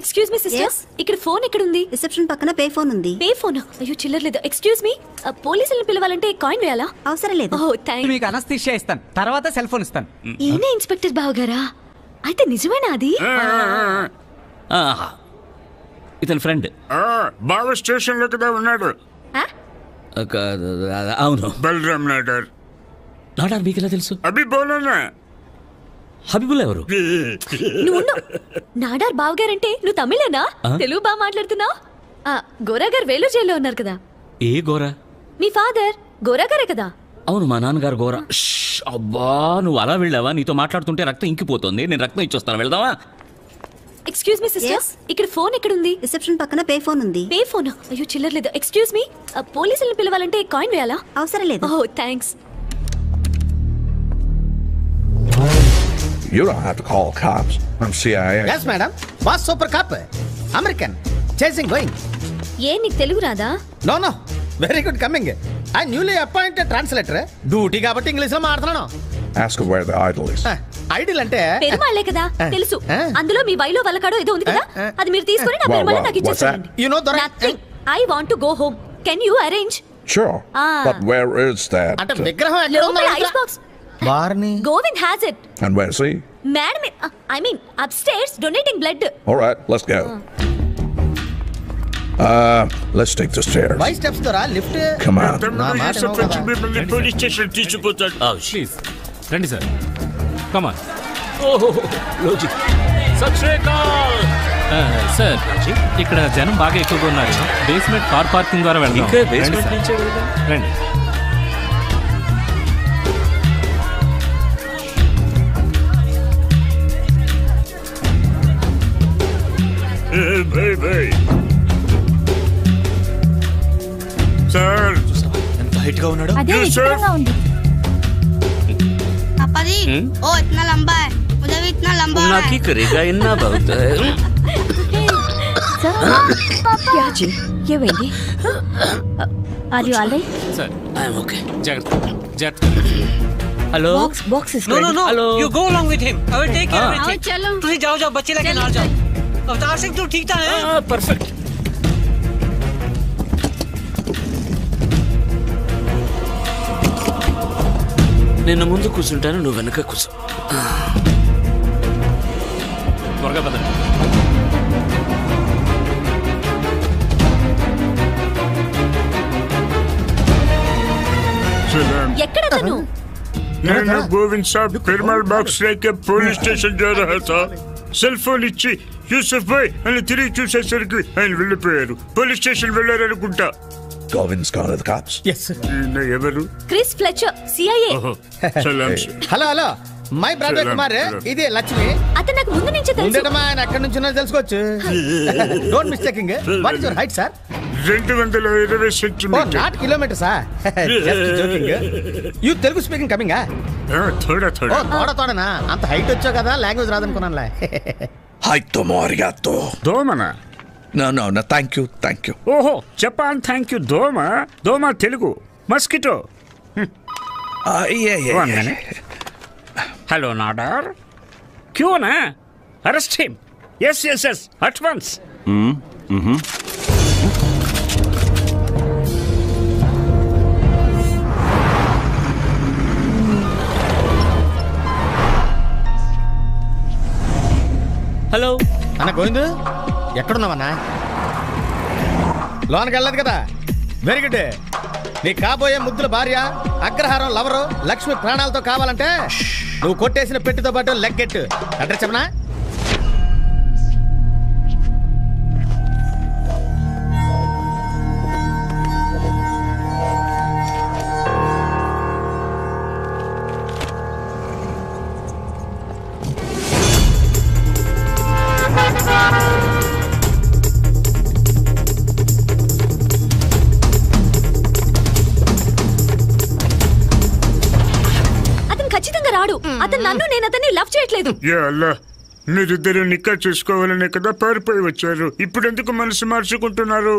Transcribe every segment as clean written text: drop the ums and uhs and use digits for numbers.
Excuse me sister, ఇక్కడ phone ఎక్కడ ఉంది? రిసెప్షన్ పక్కన పే ఫోన్ ఉంది. Pay phone? అయ్యో చిల్లర లేదు. ఎక్స్క్యూజ్ మీ, పోలీసులను పిలవాలంటే కాయిన్ వేయాలా? అవసరం లేదు. ఓ థాంక్స్. మీకు అనస్థీషియా ఇస్తాను, తర్వాత సెల్ ఫోన్ ఇస్తాను. ఈయనే ఇన్స్పెక్టర్ బావగారా? అయితే నిజమేనా అది? ఇతని ఫ్రెండ్ బావ స్టేషన్ లో కదా ఉన్నాడు. అవును. బలరామ్ నాడార్. నాడార్ మీకు ఎలా తెలుసు? అభి బోలోనా. హబీబుల్లా ఎవరు? నువ్వు నాడార్ బావగారంటే నువ్వు తమిళేనా? తెలుగు బాగా మాట్లాడుతున్నావు. గోరా గారు వేలూరు జైల్లో ఉన్నారు కదా. ఏ గోరా? మీ ఫాదర్ గోరా గారే కదా? అవును, మా నాన్నగారు గోరా. అబ్బా, నువ్వు అలా వెళ్ళావా? నీతో మాట్లాడుతుంటే రక్తం ఇంకిపోతుంది. నేను రక్తం ఇచ్చొస్తాను, వెళ్దావా? ఎక్స్క్యూజ్ మీ సిస్టర్, ఇక్కడ ఫోన్ ఎక్కడ ఉంది? రిసెప్షన్ పక్కన పే ఫోన్ ఉంది. Pay phone? అయ్యో చిల్లర లేదు. ఎక్స్క్యూజ్ మీ, పోలీసులను పిలవాలంటే కాయిన్ వేయాలా? అవసరం లేదు. ఓ thanks. You don't have to call cops. I'm CIA. Yes, madam. Boss super cop. American. Chasing going. ఏ నీకు తెలుగు రాదా? No. Very good coming. I newly appointed translator. Duty కాబట్టి ఇంగ్లీష్ లో మాట్లాడుతున్నాను. Ask her where the idol is. Idol అంటే పెరుమాళ్లే కదా, తెలుసు. అందులో మీ వైలో వలకాడో ఏదో ఉంది కదా, అది మీరు తీసుకొని నా పెరుమాళ నాకు ఇచ్చేసేయండి. You know the Nothing. I want to go home. Can you arrange? Sure. But where is that? అంటే విగ్రహం ఎక్కడ ఉందో లోపల ఐస్ బాక్స్. బార్ని. Govind has it. And where's he? Madam, I mean upstairs donating blood. All right, let's go. Let's take the stairs. Why steps ద్వారా lift? Come on. నా మాట మిమ్మల్ని పోలీస్ స్టేషన్ తీసుకుపోతాడు. ప్లీజ్ రండి సార్. కమాన్. ఓహో logic. సత్ శ్రీ అకాల్. Sir, ఇక్కడ జనం బాగా ఎక్కువగా ఉన్నారు. బేస్మెంట్ కార్ పార్కింగ్ ద్వారా వెళ్దాం. ఇంకా బేస్మెంట్ నుంచే వెళ్దాం. రండి. సార్ ఎంత హైట్ గా ఉన్నాడు. అదే విచిత్రంగా ఉంది. पापा जी, ओ इतना लंबा है, मुझे भी इतना लंबा ना की करेगा, इतना बहुत है. क्या जी, ये Wendy? Are you all right? Sir, I am okay. Jagat. Hello. Box is No. Hello. You go along with him. I will take care of everything. चलो। तुझे जाओ बच्चे लेके ना जाओ. अवतार सिंह तू ठीक था है? Perfect. నేను ముందు కూర్చుంటాను, నువ్వు వెనక కూర్చో. త్వరగా పదండి. ఎక్కడ తను? నేను గోవింద్ సాబ్ పెరుమాళ్ బాక్స్ లేకే పోలీస్ స్టేషన్ जा रहा था. సెల్ ఫోన్ ఇచ్చి యూసుఫ్ భాయ్ అని తిరిగి చూసేసరికి ఆయన వెళ్ళిపోయారు. పోలీస్ స్టేషన్ వెళ్ళారనుకుంటా. Govind's gone to the cops. Yes. ఎవరు? Chris Fletcher, CIA. Hello my brother Kumar, ఇది లక్ష్మి. అతను నాకు ముందు నుంచి తెలుసు. ఉండటమా ఆయన ఎక్కడి నుంచి ఉన్నా తెలుసుకోవచ్చు. Don't mistaking. What is your height sir? 220 centimetre. Not kilometre sir. Just joking. You Telugu speaking coming? తోడనా? అంత హైట్ వచ్చావు కదా, లాంగ్వేజ్ రాదనుకున్నానులే. Height to morigato. దోమనా? No, thank you. ఓహో, జపాన్ థ్యాంక్ యూ. దోమ Telugu mosquito. Yeah. Hello Nadar, క్యూ నా arrest him. yes at once. Hello అన్న గోవింద్, ఎక్కడున్నావన్నా? లోనికి వెళ్ళదు కదా. Very good. నీ కాబోయే ముద్దుల భార్య, అగ్రహారం లవరు లక్ష్మి ప్రాణాలతో కావాలంటే నువ్వు కొట్టేసిన పెట్టితో పాటు లెగ్గెట్టు. అడ్రస్ చెప్పనా? అతను నన్ను, నేను అతన్ని లవ్ చేయట్లేదు. మీరిద్దరు నిక్కా చేసుకోవాలనే కదా పారిపోయి వచ్చారు. ఇప్పుడు ఎందుకు మనసు మార్చుకుంటున్నారు?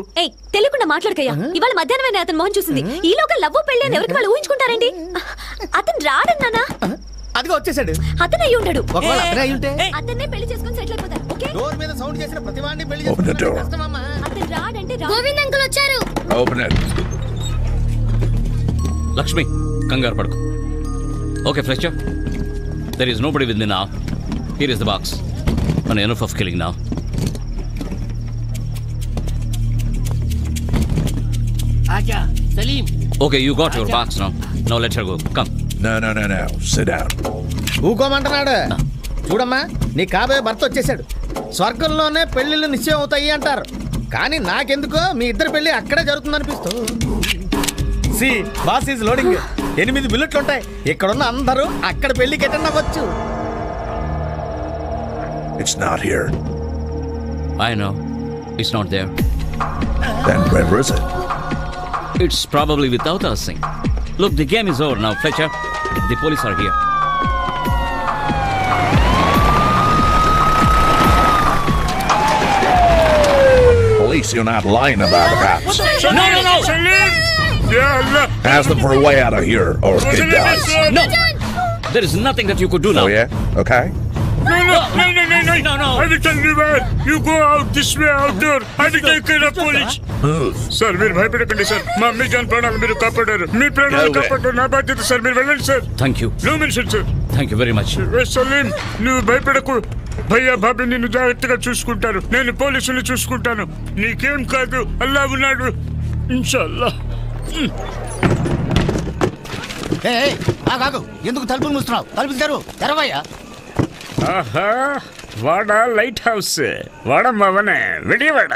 తెలియకుండా మాట్లాడకయ్యా. ఇవాళ మధ్యాహ్నమే అతను మోహన్ చూసింది. ఈలోగా లవ్ పెళ్లి అని ఎవరికి వాళ్ళు ఊహించుకుంటారండి. అతను రాడన్నానా? అదిగో వచ్చేసాడు. అతను అయ్యి ఉంటాడు. అతన్నే పెళ్లి చేసుకుని సెటిల్ అయిపోతారు. డోర్ మీద సౌండ్ చేసిన ప్రతివాడిని పెళ్లి Open the door. కష్టమమ్మా. అతను రాడంటే గోవింద్ అంకుల్ వచ్చారు. Open it. లక్ష్మి కంగారు పడుకు. Okay Fletcher, there is nobody with me now. Here is the box and enough of killing now. आजा Salim. Okay, you got your box now. Now let her go. Come. No. Sit down. ఊకోమంటున్నాడు. చూడమ్మా, నీ కాబోయే భర్త వచ్చేసాడు. స్వర్గంలోనే పెళ్లిళ్ళు నిశ్చయం అవుతాయి అంటారు, కానీ నాకెందుకో మీ ఇద్దరు పెళ్లి అక్కడే జరుగుతుందనిపిస్తూ. See boss is loading. 8 బుల్లెట్లు ఉంటాయి. ఇక్కడున్న అందరూ అక్కడ పెళ్లికి అటెండ్ అవ్వచ్చు. It's not here. I know. It's not there. Then where is it? It's probably without us, Singh. Look, the game is over now, Fletcher. The police are here. Police, you're not lying about the cops. No! Salim! Ya Allah! Ask them for a way out of here, or kid dies. No! There is nothing that you could do now. Oh yeah? Okay. No. I will tell you where. You go out this way, out there. I will take care of police. Sir మీరు భయపడకండి sir. మా అమ్మ John ప్రాణాలు మీరు కాపాడారు. మీ ప్రాణాలు కాపాడారు నా బాధ్యత సార్. మీరు వెళ్ళండి sir. Thank you. No mention sir. Thank you very much. Salim, నువ్వు భయపడకు. భయ్యా బాబీ నిన్ను జాగ్రత్తగా చూసుకుంటారు. నేను పోలీసులు చూసుకుంటాను. నీకేం కాదు, అల్లా ఉన్నాడు ఇన్షాల్లా. ఆగు. ఎందుకు తలుపులు మూస్తున్నావు? తలుపులు తెరవయ్యా. ఆహా, వాడ లైట్ హౌస్. వాడమ్మవనే విడివాడ.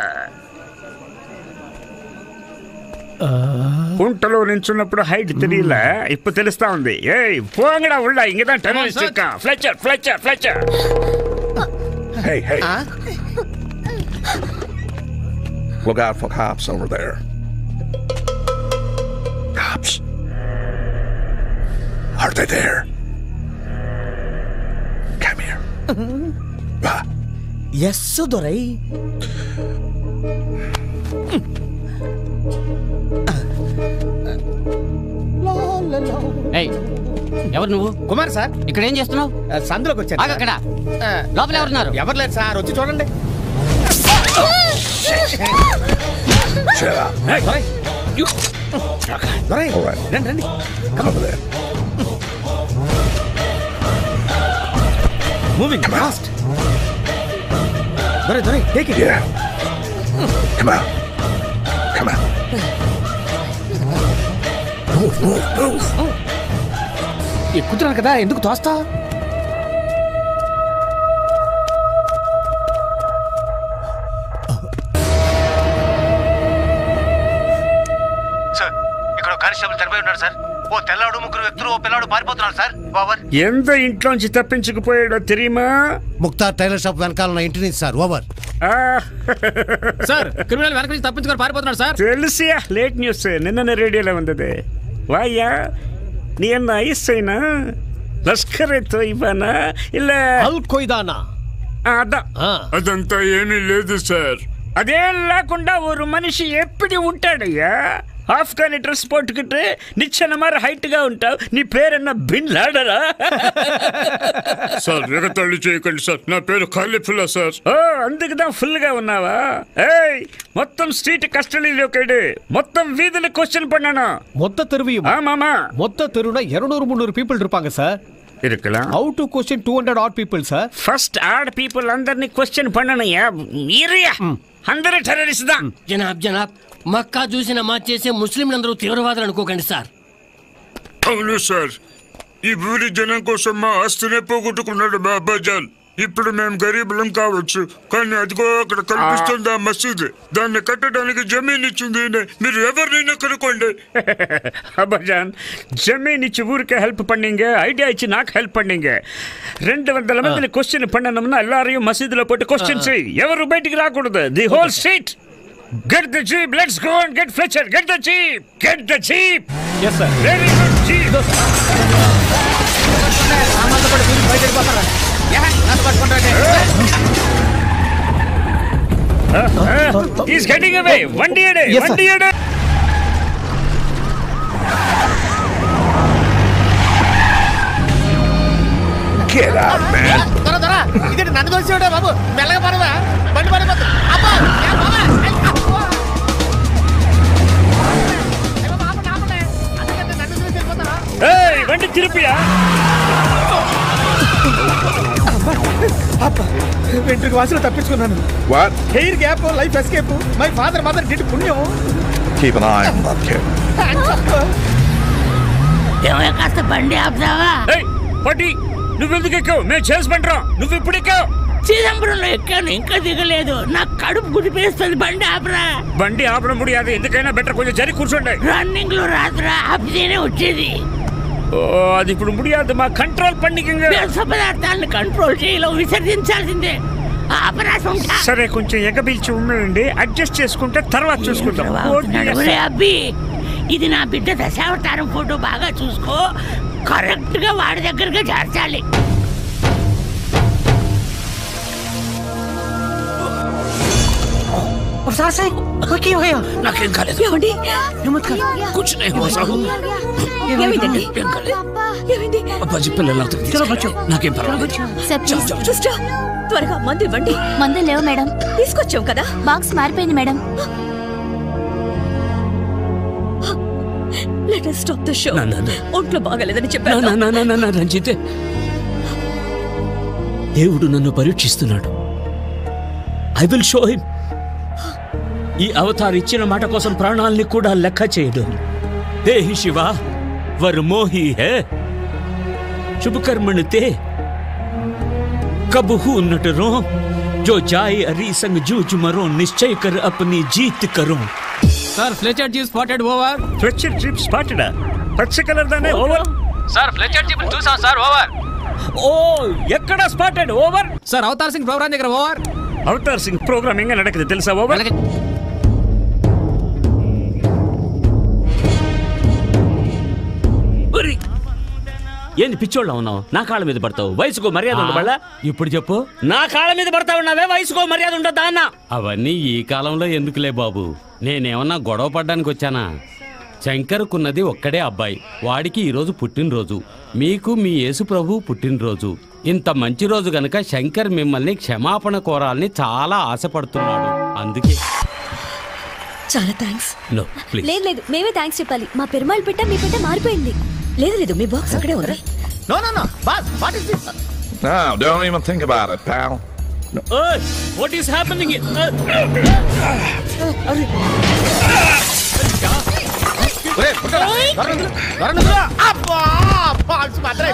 కుంటలో నించున్నప్పుడు హైట్ తెలియలా, ఇప్పుడు తెలుస్తా ఉంది. ఏయ్ పోంగడా ఉళ్ళ ఇంకదా టెర్రరిస్ట్ చెక్క. Fletcher. Hey. Look out for cops over there. Cops. Are they there? Come here. Yes దొరై. ఎవరు నువ్వు? కుమార్ సార్. ఇక్కడ ఏం చేస్తున్నావు? సందులోకి వచ్చాను. అక్కడ లోపల ఎవరున్నారు? ఎవరు లేదు సార్, వచ్చి చూడండి. Shut up. దొరై, All right. రండి. Come over there. Moving fast. Dorai, take it. Yeah. Come on. Move. ఎక్కుతున్నాను కదా, ఎందుకు తోస్తా? సార్, ఇక్కడ కానిస్టేబుల్ చనిపోయి ఉన్నాడు సార్. ఓ తెల్లాడు, 3 వ్యక్తులు, ఓ పిల్లాడు పారిపోతున్నారు సార్. ఓవర్. ఎంత ఇంట్లోంచి తప్పించుకుపోయాడో తెలియమా? ముక్తార్ టైలర్ షాప్ వెనకాల ఉన్న ఇంటి నుంచి సార్. ఓవర్. సార్, క్రిమినల్ వెనక నుంచి తప్పించుకొని పారిపోతున్నాడు సార్. తెలుసియా, లేట్ న్యూస్ నిన్న రేడియోలో ఉంది. వాయ్యా, నీ అన్న ఐసైనా లష్కర్ తోయిబానా ಇಲ್ಲ అల్ కొయిదానా? అదంతా ఏమీ లేదు సార్. అదేం లేకుండా ఒక మనిషి ఎప్పుడు ఉంటాడయ్యా. ఆఫ్ఘన్ డ్రెస్ పోట్టుకుంటే నిచ్చెన మరి హైట్ గా ఉంటావు. నీ పేరన్నా బిన్ లాడరా? సార్ ఎగతాళి చేయకండి సార్, నా పేరు ఖాళీఫుల్లా సార్. అందుకుదా ఫుల్ గా ఉన్నావా? ఏయ్, మొత్తం స్ట్రీట్ కస్టడీలోకి మొత్తం వీధులు క్వశ్చన్ பண்ணனா. மொத்த தெருவையும் மாமா மொத்த தெருனா 200-300 பீப்பிள் இருப்பாங்க சார். இருக்கலாம். How to question 200 odd people sir? First odd people అందరినీ క్వశ్చన్ பண்ணనయ్యా. మీరియా అందరూ టెర్రరిస్ట్ దా. జనాబ్ మక్కా చూసి నమాజ్ చేసే ముస్లింలందరూ తీవ్రవాదులు అనుకోకండి సార్. అవును సార్, ఈ ఊరి జనం కోసం మా ఆస్తినే పోగొట్టుకున్నాడు మా అబ్బాజాన్. ఇప్పుడు మేము గరీబులం కావచ్చు, కానీ అదిగో అక్కడ కనిపిస్తుంది ఆ మసీద్. దాన్ని కట్టడానికి జమీన్ ఇచ్చింది. మీరు ఎవరినైనా కనుకోండి. అబ్బాజాన్, జమీన్ ఇచ్చి ఊరికే హెల్ప్ பண்ணீங்க, ఐడియా ఇచ్చి నాకు హెల్ప్ பண்ணீங்க. 200 మందిని క్వశ్చన్ பண்ணணும்னா எல்லாரையும் మసీదులో పోటీ క్వశ్చన్ చేయి. ఎవరు బయటికి రాకూడదు. The whole street. Get the jeep, let's go and get Fletcher. Get the jeep. Yes sir. Very good jeep. He's getting away. Vandi ede. Get out, man. ఇదే నన్ను తోసేవాడే బాబు, మెల్లగా పడవా, బండి పడిపోతుంది. అబ్బా, ఏ బాబా, అబ్బా. ఏ బాబా, ఆపండి, ఆపండి. అందుకంటే నన్ను చూసి వెళ్ళిపోతారా? బండి తిరిపియా. వెంట్రుక వాసులు తప్పించుకున్నాను. What? Hair gap, life escape. My father mother did పుణ్యం. Keep an eye on that kid. ఏమయ్య కాస్త బండి ఆపుతావా? పట్టి నువ్వెందుకు ఎక్కావు? మేము చేసి బండిరా, నువ్వు ఇప్పుడు ఎక్కావు. చిదంబరంలో ఎక్కాను, ఇంకా దిగలేదు. నాకు కడుపు గుడిపేస్తుంది, బండి ఆపరా. బండి ఆపడం ముడియాదు, ఎందుకైనా బెటర్ కొంచెం జరి కూర్చోండి. రన్నింగ్ లో రాత్రా ఆపితేనే వచ్చేది. అది ఇప్పుడు ముడియాదు, మా కంట్రోల్ పండికంగా. వ్యర్థ పదార్థాలను కంట్రోల్ చేయలో విసర్జించాల్సిందే. ఆపరాశం సరే, కొంచెం ఎగబీల్చి ఉండండి, అడ్జస్ట్ చేసుకుంటే తర్వాత చూసుకుంటాం. అబ్బి, ఇది నా బిడ్డ దశావతారం ఫోటో, బాగా చూసుకో. కరెక్ట్ గా వాడి దగ్గరగా చేర్చాలి. నాకేం కాలేదు. కూర్చునే పిల్లలు నాకేం పర్వాలేదు. త్వరగా మందు ఇవ్వండి. మందు లేవు మేడం, తీసుకొచ్చాం కదా. బాక్స్ మారిపోయింది madam. Let us stop the show. ఒంట్లో బాగలేదని చెప్పాను. రంజిత్, దేవుడు నన్ను పరీక్షిస్తున్నాడు. I will show him. ఈ అవతార్ ఇచ్చిన మాట కోసం ప్రాణాల్ని కూడా లెక్క చేయడు. దేహి శివ వర్ మోహి హే శుభకర్మణి తే కబహు నట రో जो जाए अरी संग जूझ मरो निश्चय कर अपनी जीत करो. Sir Fletcher jeep spotted over. Fletcher jeep స్పాటెడా? పచ్చ కలర్ దానే ఓవర్. సార్ ఫ్లెచర్ జీప్ చూసాం సార్, ఓవర్. ఓ, ఎక్కడ spotted over? Sir Avtar Singh programme దగ్గర ఓవర్. అవతార్ సింగ్ ప్రోగ్రామ్ ఎంగ నడకదు తెలుసా ఓవర్? ఏంది పిచ్చోళ్ళ ఉన్నావు? నా కాళ్ళ మీద పడతావు, వయసుకో మర్యాద ఉండబళ్ళ. ఇప్పుడు చెప్పు. నా కాళ్ళ మీద పడతా ఉన్నావే, వయసుకో మర్యాద ఉండదా అన్న. అవన్నీ ఈ కాలంలో ఎందుకులే బాబు, నేనేమన్నా గొడవ పడ్డానికి వచ్చానా? శంకర్కున్నది ఒక్కడే అబ్బాయి, వాడికి ఈరోజు పుట్టినరోజు, మీకు మీ యేసు ప్రభు పుట్టినరోజు. ఇంత మంచి రోజు గనక శంకర్ మిమ్మల్ని క్షమాపణ కోరాలని చాలా ఆశపడుతున్నాడు. అందుకే. చాలా థ్యాంక్స్. లేదు లేదు, మేమే థ్యాంక్స్ చెప్పాలి. మా పెరుమాళ్ పెట్ట మీ పెట్ట మారిపోయింది. లేదు, మీ బాక్స్ అక్కడే ఉంది. No, boss, what is this? No, don't even think about it, pal. No. What is happening here? అబ్బా, బాక్స్ మాత్రం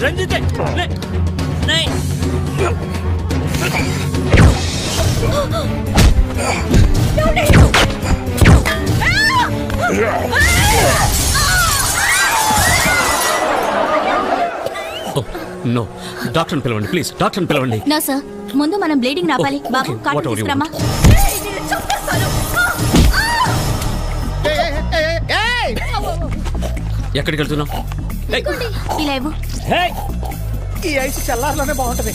రంజిత్, నో, డాక్టర్ని పిలవండి ప్లీజ్, డాక్టర్ని పిలవండి. నా సార్, ముందు మనం బ్లీడింగ్ ఆపాలి. బాబు కార్డు తీసుకురామా. ఎక్కడికి వెళ్తున్నావు? ఇలా ఇవ్వు. ఈ ఐస్ చల్లార్లోనే బాగుంటది.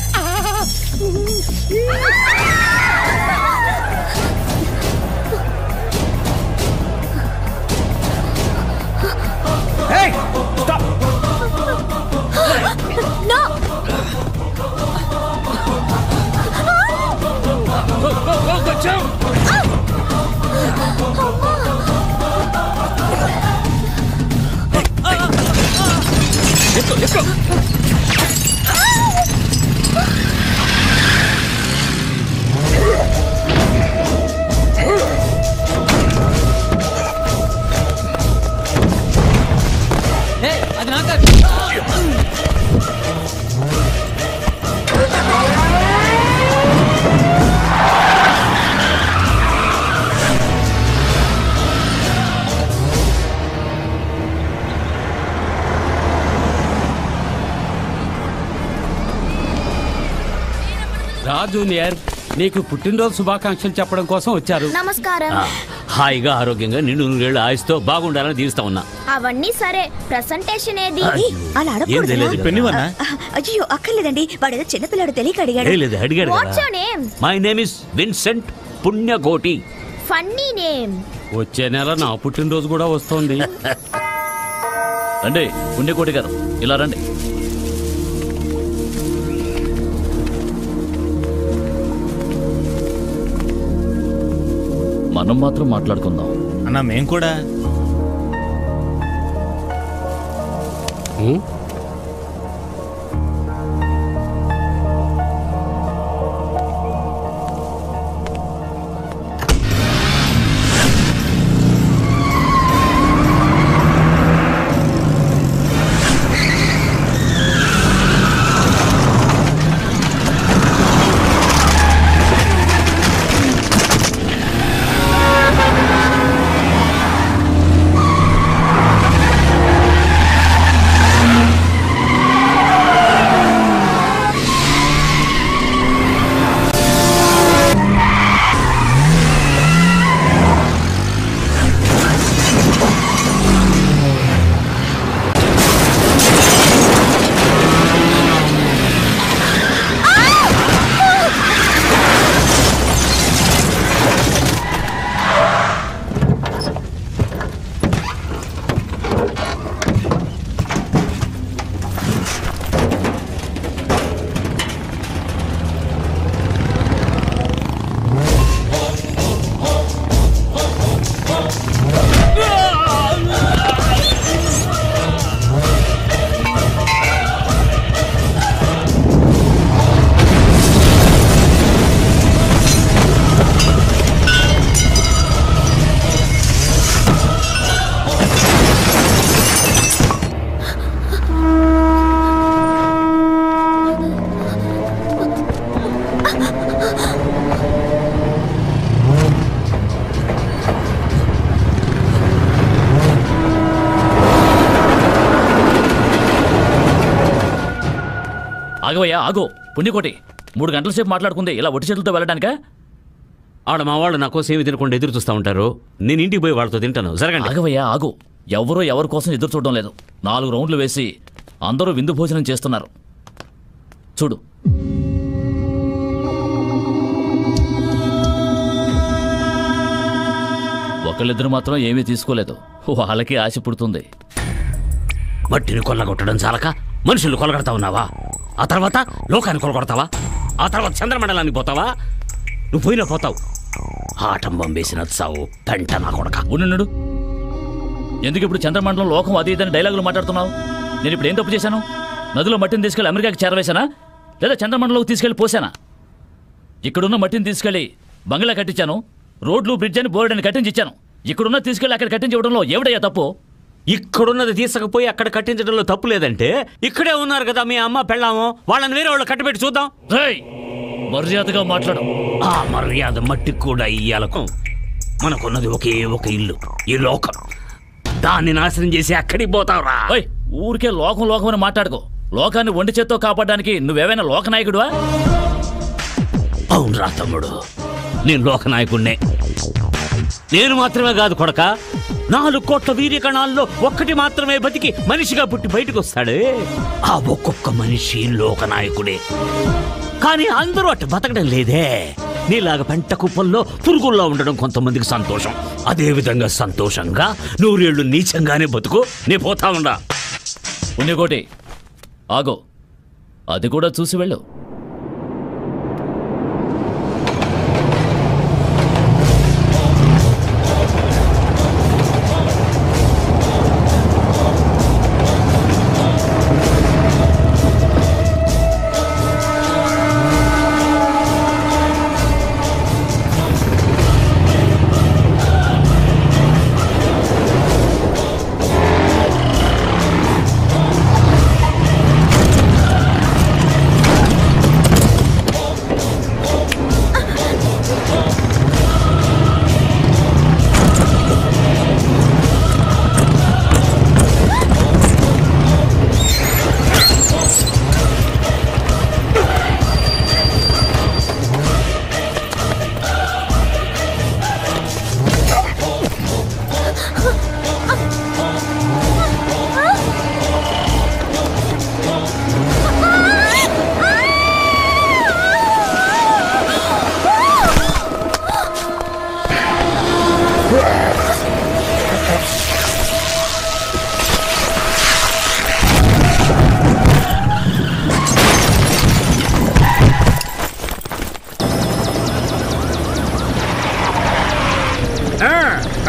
Hey! Stop! No! Go, jump! Let's go! అది నాక. రా జూనియర్, నీకు పుట్టినరోజు శుభాకాంక్షలు చెప్పడం కోసం వచ్చారు. నమస్కారం. హాయిగా ఆరోగ్యంగా నిండు నూరేళ్ళు ఆయుస్తో బాగుండాలని దీవిస్తా ఉన్నా. అవన్నీ సరే, ప్రెసెంటేషన్ ఏది? అలా అడగకూడదు. అయ్యో అక్కర్లేదండి, వాడేదో చిన్నపిల్లాడు తెలియక అడిగాడు. అడిగాడు. What's your name? My name is Vincent Punyagoti. Funny name. వచ్చే నెల నా పుట్టినరోజు కూడా వస్తోంది. రండి పుణ్యకోటి గారు, ఇలా రండి. మనం మాత్రం మాట్లాడుకుందాం అన్నా. మేం కూడా ఆగవయ్యా, ఆగో. పుణ్యకోటి 3 గంటల సేపు మాట్లాడుకుంది, ఇలా ఒట్టి చేతులతో వెళ్ళడానికా? ఆడ మా వాళ్ళు నా కోసం ఏమి తినకుండా ఎదురు చూస్తూ ఉంటారు. నేను ఇంటికి పోయి వాళ్ళతో తింటాను. జరగండి. ఆగవయ్యా, ఆగు. ఎవరో ఎవరి కోసం ఎదురు చూడడం లేదు. 4 రౌండ్లు వేసి అందరూ విందు భోజనం చేస్తున్నారు. చూడు. ఒకళ్ళిద్దరు మాత్రం ఏమీ తీసుకోలేదు. వాళ్ళకి ఆశ పుడుతుంది. మట్టిని కొల్లగొట్టడం చాలక మనుషులు కొలగొడతా ఉన్నావా? ఆ తర్వాత లోకాన్ని కొలగొడతావా? ఆ తర్వాత చంద్రమండలానికి పోతావా? నువ్వు పోయినా పోతావు. ఆటంబం వేసిన చావు పెంట నా కొడక. ఉండు. ఎందుకు ఇప్పుడు చంద్రమండలం లోకం అది ఇదని డైలాగులు మాట్లాడుతున్నావు? నేను ఇప్పుడు ఏం తప్పు చేశాను? నదిలో మట్టిని తీసుకెళ్లి అమెరికాకి చేరవేశానా, లేదా చంద్రమండలంలోకి తీసుకెళ్లి పోసానా? ఇక్కడున్న మట్టిని తీసుకెళ్లి బంగ్లా కట్టించాను, రోడ్లు బ్రిడ్జ్ అని బోర్డని కట్టించిచ్చాను. ఇక్కడున్న తీసుకెళ్లి అక్కడ కట్టించడంలో ఏమిటయ్యా తప్పు? ఇక్కడున్నది తీసుకపోయి అక్కడ కట్టించడంలో తప్పు లేదంటే, ఇక్కడే ఉన్నారు కదా మీ అమ్మ పెళ్ళాము, వాళ్ళని వేరే వాళ్ళు కట్టబెట్టి చూద్దాం. మర్యాదగా మాట్లాడు. ఆ మర్యాద మట్టికి కూడా ఇయ్యాలకు. మనకున్నది ఒకే ఒక ఇల్లు, ఈ లోకం. దాన్ని నాశనం చేసి అక్కడికి పోతావురా. ఊరికే లోకం లోకం అని మాట్లాడుకో. లోకాన్ని ఒంటి చేత్తో కాపాడడానికి నువ్వేమైనా లోకనాయకుడువా? అవునరా తమ్ముడు, నేను లోకనాయకుడినే. నేను మాత్రమే కాదు కొడక, 4 కోట్ల వీర్యకణాల్లో ఒక్కటి మాత్రమే బతికి మనిషిగా పుట్టి బయటకు వస్తాడే, ఆ ఒక్కొక్క మనిషి లోకనాయకుడే. కానీ అందరూ అటు బతకడం లేదే. నీలాగా పెంట కుప్పల్లో పురుగుల్లో ఉండడం కొంతమందికి సంతోషం. అదే విధంగా సంతోషంగా 100 ఏళ్ళు నీచంగానే బతుకు. నీ పోతా ఉండా. పుణ్యకోటి ఆగో, అది కూడా చూసి వెళ్ళు.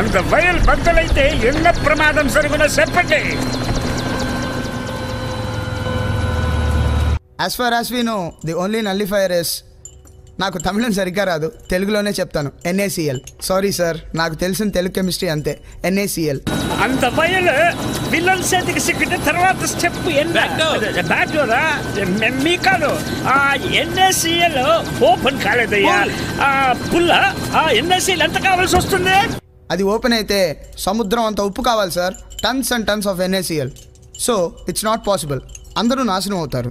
అంత వైల్ బద్దలైతే ఎన్న ప్రమాదం జరుగునా చెప్పండి. As far as we know, the only nullifier is నాకు తమిళం సరిగ్గా రాదు, తెలుగులోనే చెప్తాను. NaCl. సారీ సార్, నాకు తెలిసిన తెలుగు కెమిస్ట్రీ అంతే. NaCl. అంత వైల్ విలన్ చేతికి సిక్కిన తర్వాత స్టెప్ బ్యాక్డోరా మీ కాదు. NaCl ఓపెన్ కాలేదయ్యా. పుల్ల NaCl ఎంత కావాల్సి వస్తుంది? అది ఓపెన్ అయితే సముద్రం అంత ఉప్పు కావాలి sir. Tons and tons of NaCl. So it's not possible. అందరూ నాశనం అవుతారు.